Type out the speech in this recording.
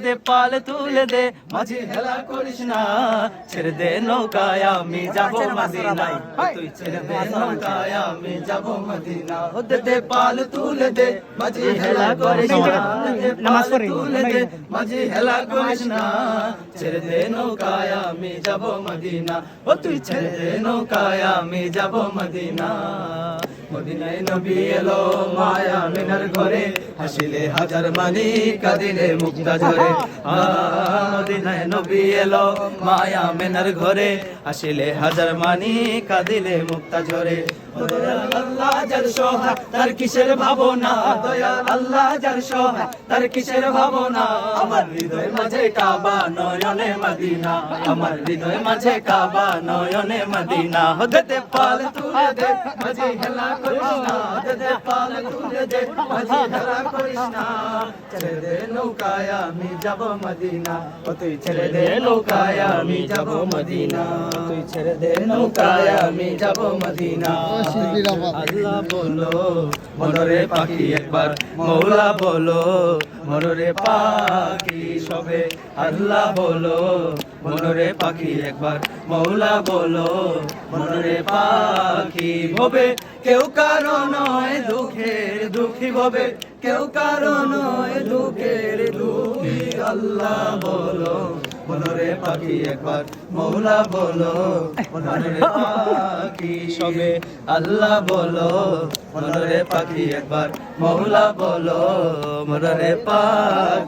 দে পাল তুলে দে মাঝি হেলা করিস না, ছেড়ে দে নৌকায় আমি যাব মদিনায়, তুই ছেড়ে দে নৌকায় আমি যাব মদিনা। দে পাল তুলে দে মাঝি হেলা করিস না, পাল তুলে দে মাঝি হেলা করিস না, ছেড়ে দে নৌকায় আমি যাব মদিনা, তুই ছেড়ে দে নৌকায় আমি যাব মদিনা। মদিনায় নবী এলো মায়া মিনার ঘরে, হাসিলে হাজার মানি কাঁদিলে মুক্তা ঝরে। মদিনায় নবী এলো মায়া মিনার ঘরে, হাসিলে হাজার মানি কাঁদিলে মুক্তা ঝরে। আল্লাহ যার সহায় তার কিসের ভাবনা, দয়া আল্লাহ যার সহায় তার কিসের ভাবনা। আমার হৃদয় মাঝে কাবা নয়নে মদিনা, আমার হৃদয় মাঝে কাবা নয়নে মদিনা। হতে পাল তুলে দে মাঝি হেলা করিস না, দে পাল তুলে দে মাঝি হেলা করিস না, ছেড়ে দে নৌকায় আমি যাব মদিনা, তুই ছেড়ে দে নৌকায় আমি যাব মদিনা, তুই ছেড়ে দে নৌকায় আমি যাব মদিনা। আল্লাহ বলো মনরে পাখি একবার, মৌলা বলো মনরে পাখি সবে। আল্লাহ বলো মনরে পাখি একবার, মৌলা বলো মনরে পাখি ভবে। কেউ কারো নয় দুঃখের দুঃখী ভবে, কেউ কারো নয় দুঃখের দুঃখী। আল্লাহ বলো মনরে পাখি একবার, মৌলা বলো মনরে পাখি সবে। আল্লাহ বলো মনরে পাখি একবার, মৌলা বলো মনরে পাখি।